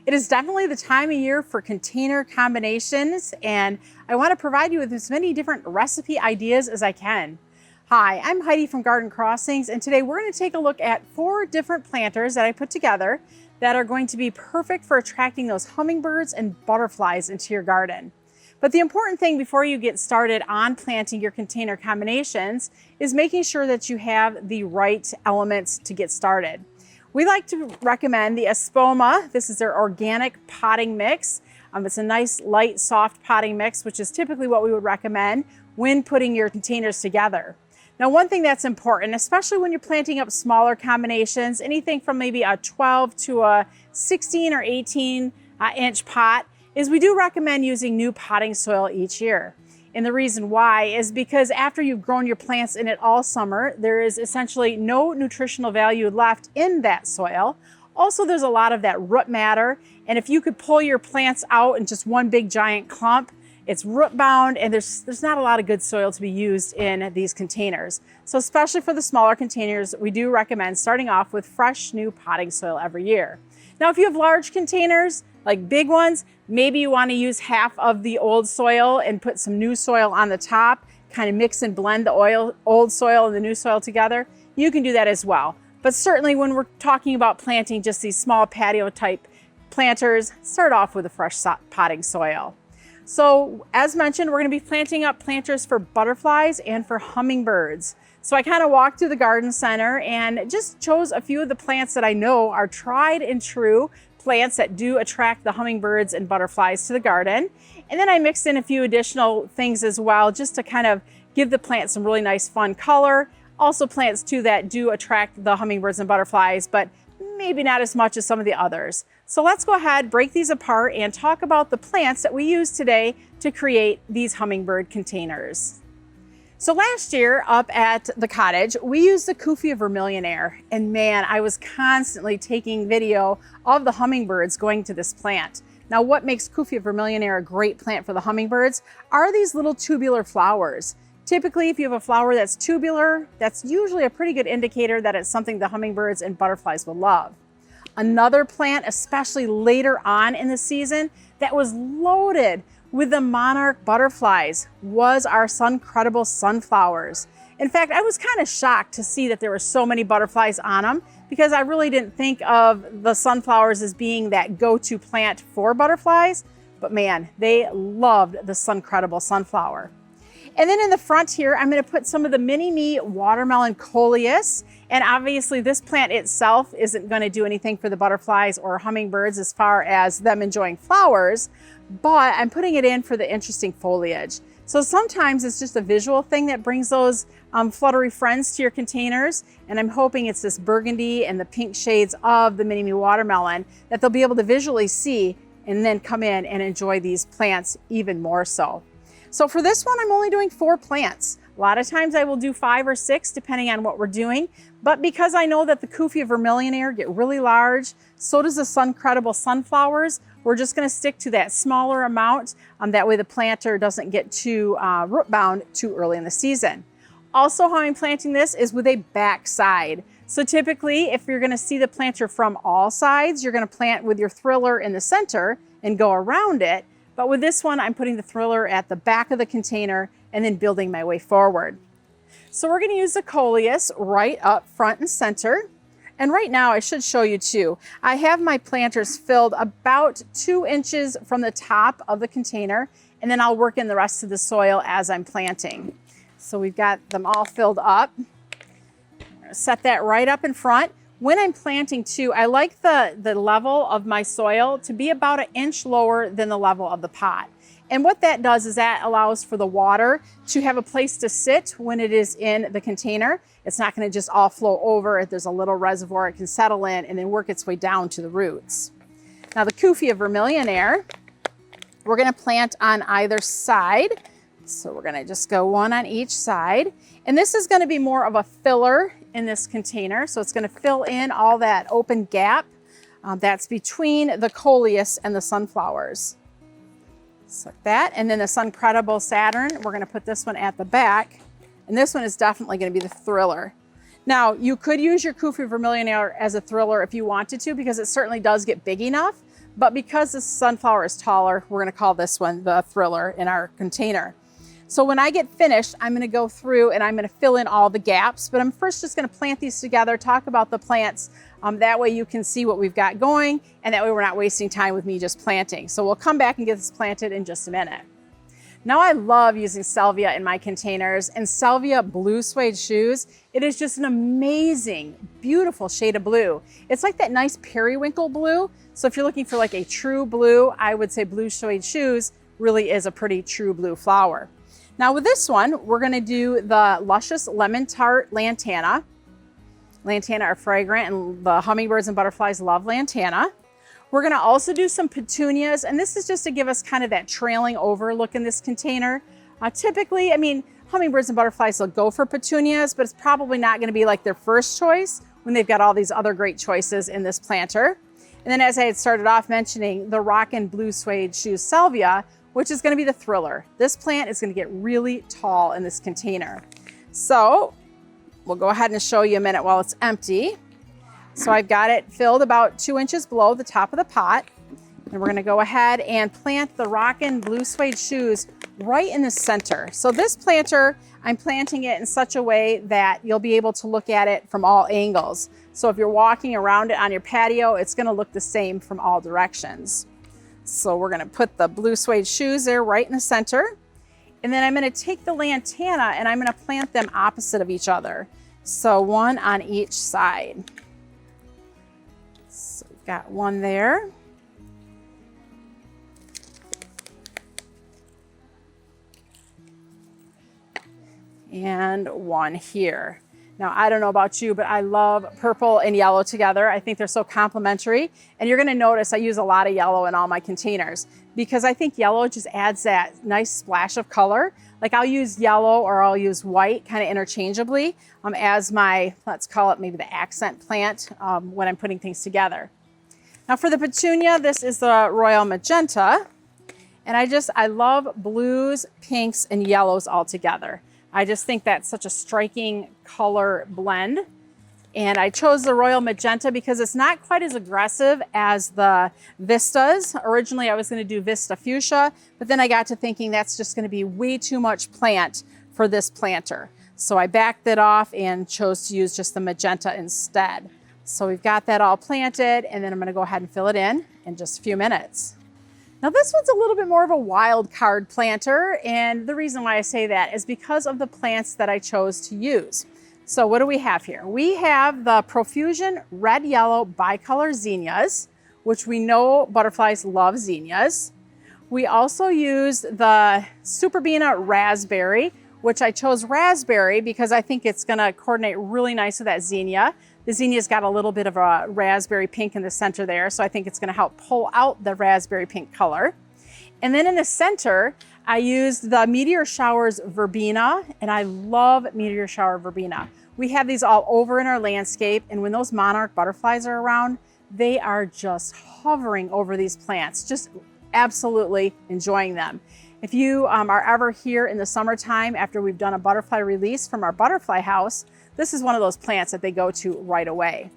It is definitely the time of year for container combinations, and I want to provide you with as many different recipe ideas as I can. Hi, I'm Heidi from Garden Crossings, and today we're going to take a look at 4 different planters that I put together that are going to be perfect for attracting those hummingbirds and butterflies into your garden. But the important thing before you get started on planting your container combinations is making sure that you have the right elements to get started. We like to recommend the Espoma. This is their organic potting mix. It's a nice, light, soft potting mix, which is typically what we would recommend when putting your containers together. Now, one thing that's important, especially when you're planting up smaller combinations, anything from maybe a 12 to a 16 or 18 inch pot, is we do recommend using new potting soil each year. And the reason why is because after you've grown your plants in it all summer, there is essentially no nutritional value left in that soil. Also, there's a lot of that root matter. And if you could pull your plants out in just one big giant clump, it's root bound and there's not a lot of good soil to be used in these containers. So especially for the smaller containers, we do recommend starting off with fresh new potting soil every year. Now, if you have large containers, like big ones, maybe you want to use half of the old soil and put some new soil on the top, kind of mix and blend the old soil and the new soil together. You can do that as well. But certainly when we're talking about planting just these small patio type planters, start off with a fresh potting soil. So as mentioned, we're going to be planting up planters for butterflies and for hummingbirds. So I kind of walked through the garden center and just chose a few of the plants that I know are tried and true plants that do attract the hummingbirds and butterflies to the garden. And then I mixed in a few additional things as well, just to kind of give the plant some really nice fun color. Also plants too that do attract the hummingbirds and butterflies, but maybe not as much as some of the others. So let's go ahead, break these apart and talk about the plants that we use today to create these hummingbird containers. So last year up at the cottage, we used the Cuphea Vermillionaire, and man, I was constantly taking video of the hummingbirds going to this plant. Now, what makes Cuphea Vermillionaire a great plant for the hummingbirds are these little tubular flowers. Typically, if you have a flower that's tubular, that's usually a pretty good indicator that it's something the hummingbirds and butterflies will love. Another plant, especially later on in the season, that was loaded with the monarch butterflies was our sun-credible sunflowers. In fact, I was kind of shocked to see that there were so many butterflies on them because I really didn't think of the sunflowers as being that go-to plant for butterflies, but man, they loved the sun-credible sunflower. And then in the front here, I'm going to put some of the mini-me watermelon coleus. And obviously this plant itself isn't going to do anything for the butterflies or hummingbirds as far as them enjoying flowers, but I'm putting it in for the interesting foliage. So sometimes it's just a visual thing that brings those fluttery friends to your containers. And I'm hoping it's this burgundy and the pink shades of the mini-me watermelon that they'll be able to visually see and then come in and enjoy these plants even more so. So for this one, I'm only doing 4 plants. A lot of times I will do 5 or 6 depending on what we're doing. But because I know that the Cuphea Vermillionaire get really large, so does the sun-credible sunflowers, we're just going to stick to that smaller amount. That way the planter doesn't get too root bound too early in the season. Also, how I'm planting this is with a back side. So typically, if you're going to see the planter from all sides, you're going to plant with your thriller in the center and go around it. But with this one, I'm putting the thriller at the back of the container and then building my way forward. So we're going to use the coleus right up front and center. And right now, I should show you too, I have my planters filled about 2 inches from the top of the container, and then I'll work in the rest of the soil as I'm planting. So we've got them all filled up. Set that right up in front. When I'm planting too, I like the level of my soil to be about 1 inch lower than the level of the pot. And what that does is that allows for the water to have a place to sit when it is in the container. It's not going to just all flow over. If there's a little reservoir, it can settle in and then work its way down to the roots. Now the Cuphea Vermillionaire, we're going to plant on either side. So we're going to just go 1 on each side. And this is going to be more of a filler in this container. So it's going to fill in all that open gap that's between the coleus and the sunflowers. Just like that. And then the sun-credible Saturn, we're going to put this one at the back. And this one is definitely going to be the thriller. Now, you could use your Cuphea Vermillionaire as a thriller if you wanted to, because it certainly does get big enough. but because this sunflower is taller, we're gonna call this one the Thriller in our container. So when I get finished, I'm gonna go through and I'm gonna fill in all the gaps, but I'm first just gonna plant these together, talk about the plants. That way you can see what we've got going, and that way we're not wasting time with me just planting. So we'll come back and get this planted in just a minute. Now I love using Salvia in my containers, and Salvia blue suede shoes. It is just an amazing, beautiful shade of blue. It's like that nice periwinkle blue. So if you're looking for like a true blue, I would say blue suede shoes really is a pretty true blue flower. Now with this one, we're gonna do the Luscious Lemon Tart Lantana. Lantana are fragrant, and the hummingbirds and butterflies love lantana. We're gonna also do some petunias, and this is just to give us kind of that trailing over look in this container. Typically, I mean, hummingbirds and butterflies will go for petunias, but it's probably not gonna be like their first choice when they've got all these other great choices in this planter. And then as I had started off mentioning, the Rockin blue suede shoes Salvia, which is gonna be the Thriller. This plant is gonna get really tall in this container. So we'll go ahead and show you a minute while it's empty. So I've got it filled about 2 inches below the top of the pot. And we're gonna go ahead and plant the Rockin blue suede shoes right in the center. So this planter, I'm planting it in such a way that you'll be able to look at it from all angles. So if you're walking around it on your patio, it's gonna look the same from all directions. So we're gonna put the blue suede shoes there right in the center. And then I'm gonna take the lantana and I'm gonna plant them opposite of each other. So one on each side. So we've got one there. And one here. Now, I don't know about you, but I love purple and yellow together. I think they're so complementary. And you're gonna notice I use a lot of yellow in all my containers because I think yellow just adds that nice splash of color. Like I'll use yellow or I'll use white kind of interchangeably as my, let's call it maybe the accent plant when I'm putting things together. Now for the petunia, this is the Royal Magenta. And I love blues, pinks, and yellows all together. I just think that's such a striking color blend. And I chose the Royal Magenta because it's not quite as aggressive as the Vistas. Originally, I was gonna do Vista Fuchsia, but then I got to thinking that's just gonna be way too much plant for this planter. So I backed it off and chose to use just the Magenta instead. So we've got that all planted, and then I'm gonna go ahead and fill it in just a few minutes. Now this one's a little bit more of a wild card planter, and the reason why I say that is because of the plants that I chose to use. So what do we have here? We have the Profusion red-yellow bicolor zinnias, which we know butterflies love zinnias. We also use the Superbena raspberry, which I chose raspberry because I think it's gonna coordinate really nice with that zinnia. The zinnia's got a little bit of a raspberry pink in the center there, so I think it's gonna help pull out the raspberry pink color. And then in the center, I used the Meteor Showers Verbena, and I love Meteor Shower Verbena. We have these all over in our landscape, and when those monarch butterflies are around, they are just hovering over these plants, just absolutely enjoying them. If you are ever here in the summertime after we've done a butterfly release from our butterfly house, this is one of those plants that they go to right away.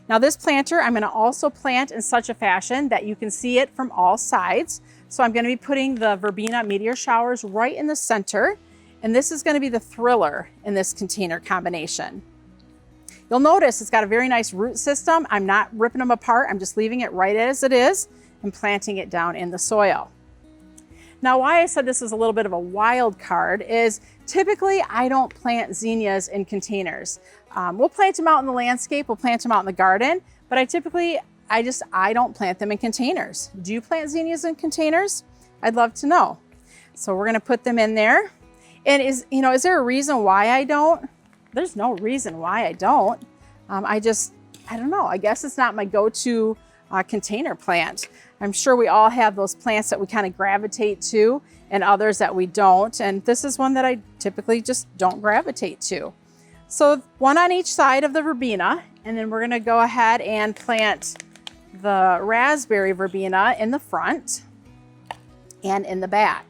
Now this planter, I'm gonna also plant in such a fashion that you can see it from all sides. So I'm gonna be putting the Verbena Meteor Showers right in the center, and this is gonna be the Thriller in this container combination. You'll notice it's got a very nice root system. I'm not ripping them apart, I'm just leaving it right as it is and planting it down in the soil. Now, why I said this is a little bit of a wild card is typically I don't plant zinnias in containers. We'll plant them out in the landscape, we'll plant them out in the garden, but I don't plant them in containers. Do you plant zinnias in containers? I'd love to know. So we're gonna put them in there. And is there a reason why I don't? There's no reason why I don't. I don't know, I guess it's not my go-to container plant. I'm sure we all have those plants that we kind of gravitate to and others that we don't. And this is one that I typically just don't gravitate to. So one on each side of the verbena, and then we're gonna go ahead and plant the raspberry verbena in the front and in the back.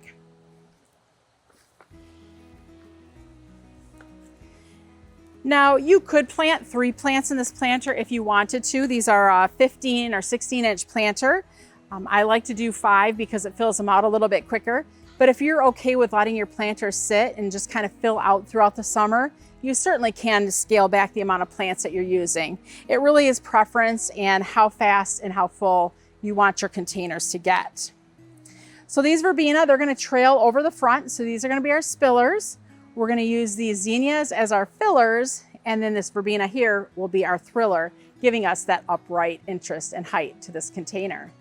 Now you could plant 3 plants in this planter if you wanted to. These are a 15 or 16 inch planter. I like to do 5 because it fills them out a little bit quicker. But if you're okay with letting your planters sit and just kind of fill out throughout the summer, you certainly can scale back the amount of plants that you're using. It really is preference and how fast and how full you want your containers to get. So these Verbena, they're gonna trail over the front. So these are gonna be our spillers. We're gonna use these zinnias as our fillers, and then this Verbena here will be our thriller, giving us that upright interest and height to this container.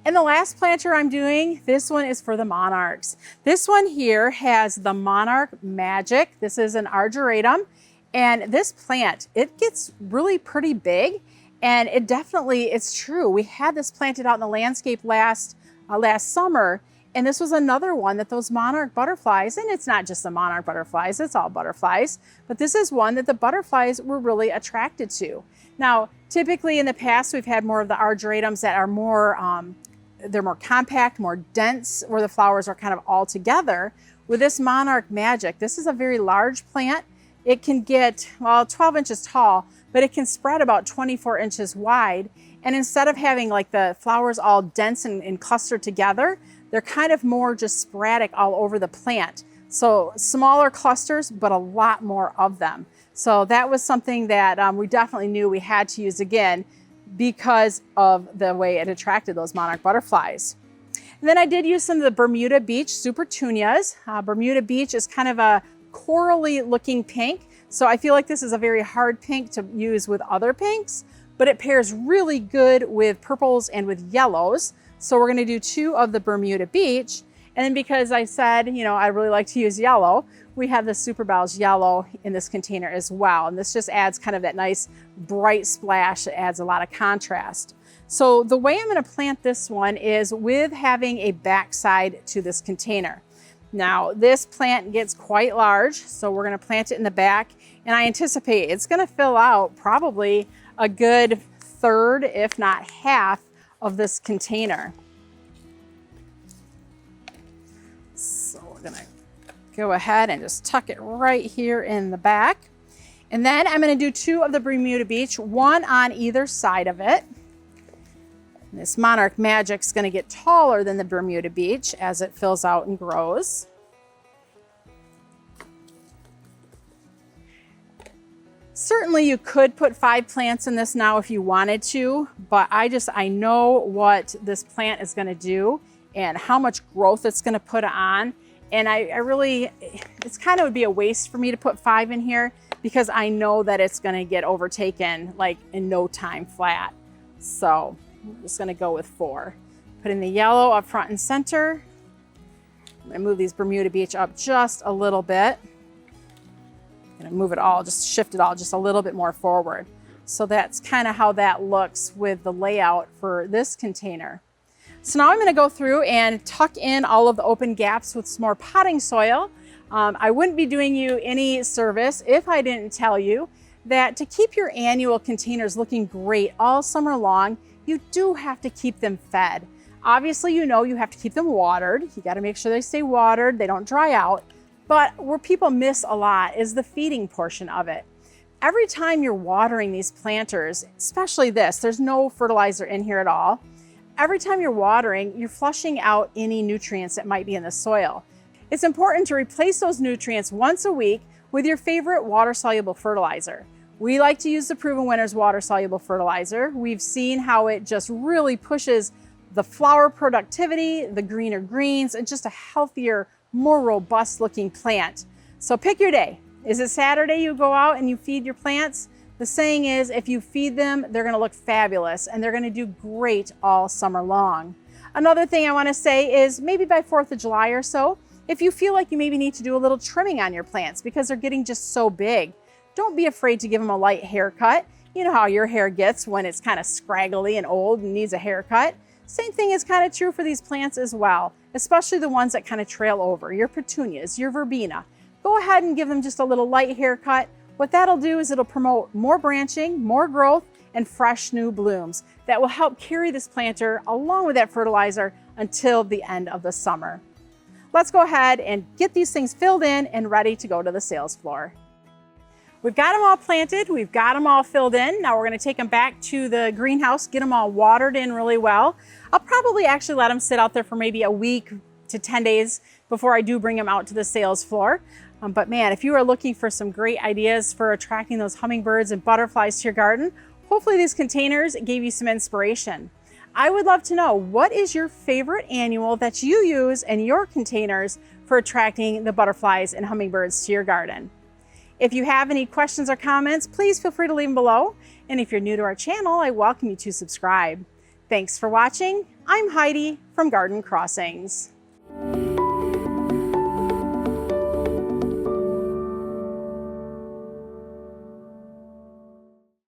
And the last planter I'm doing, this one is for the monarchs. This one here has the Monarch Magic. This is an Ageratum. And this plant, it gets really pretty big. And it definitely, it's true. We had this planted out in the landscape last summer. And this was another one that those monarch butterflies, and it's not just the monarch butterflies, it's all butterflies, but this is one that the butterflies were really attracted to. Now, typically in the past, we've had more of the Ageratums that are more, they're more compact, more dense, where the flowers are kind of all together. With this Monarch Magic, this is a very large plant. It can get, well, 12 inches tall, but it can spread about 24 inches wide. And instead of having like the flowers all dense and clustered together, they're kind of more just sporadic all over the plant. So smaller clusters, but a lot more of them. So that was something that we definitely knew we had to use again because of the way it attracted those monarch butterflies. And then I did use some of the Bermuda Beach Super Tunias. Bermuda Beach is kind of a corally looking pink. So I feel like this is a very hard pink to use with other pinks, but it pairs really good with purples and with yellows. So we're gonna do 2 of the Bermuda Beach. And then because I said, you know, I really like to use yellow, we have the Super Bells yellow in this container as well. And this just adds kind of that nice bright splash. It adds a lot of contrast. So the way I'm gonna plant this one is with having a backside to this container. Now this plant gets quite large, so we're gonna plant it in the back, and I anticipate it's gonna fill out probably a good 1/3, if not half, of this container. So we're gonna go ahead and just tuck it right here in the back. And then I'm gonna do 2 of the Bermuda Beach, 1 on either side of it. And this Monarch Magic's gonna get taller than the Bermuda Beach as it fills out and grows. Certainly you could put 5 plants in this now if you wanted to, but I know what this plant is gonna do and how much growth it's gonna put on. And I really, it's kind of would be a waste for me to put 5 in here because I know that it's gonna get overtaken like in no time flat. So I'm just gonna go with 4. Putting the yellow up front and center. I'm gonna move these Bermuda Beach up just a little bit. I'm gonna move it all, just shift it all just a little bit more forward. So that's kind of how that looks with the layout for this container. So now I'm gonna go through and tuck in all of the open gaps with some more potting soil. I wouldn't be doing you any service if I didn't tell you that to keep your annual containers looking great all summer long, you do have to keep them fed. Obviously, you know you have to keep them watered. You gotta make sure they stay watered, they don't dry out. But where people miss a lot is the feeding portion of it. Every time you're watering these planters, especially this, there's no fertilizer in here at all. Every time you're watering, you're flushing out any nutrients that might be in the soil. It's important to replace those nutrients once a week with your favorite water-soluble fertilizer. We like to use the Proven Winners water-soluble fertilizer. We've seen how it just really pushes the flower productivity, the greener greens, and just a healthier, more robust looking plant. So pick your day. Is it Saturday you go out and you feed your plants? The saying is, if you feed them, they're gonna look fabulous and they're gonna do great all summer long. Another thing I wanna say is maybe by 4th of July or so, if you feel like you maybe need to do a little trimming on your plants because they're getting just so big, don't be afraid to give them a light haircut. You know how your hair gets when it's kind of scraggly and old and needs a haircut. Same thing is kind of true for these plants as well, especially the ones that kind of trail over, your petunias, your verbena. Go ahead and give them just a little light haircut. What that'll do is it'll promote more branching, more growth, and fresh new blooms that will help carry this planter along with that fertilizer until the end of the summer. Let's go ahead and get these things filled in and ready to go to the sales floor. We've got them all planted, we've got them all filled in. Now we're gonna take them back to the greenhouse, get them all watered in really well. I'll probably actually let them sit out there for maybe a week to 10 days before I do bring them out to the sales floor. But man, if you are looking for some great ideas for attracting those hummingbirds and butterflies to your garden, hopefully these containers gave you some inspiration. I would love to know, what is your favorite annual that you use in your containers for attracting the butterflies and hummingbirds to your garden? If you have any questions or comments, please feel free to leave them below. And if you're new to our channel, I welcome you to subscribe. Thanks for watching. I'm Heidi from Garden Crossings.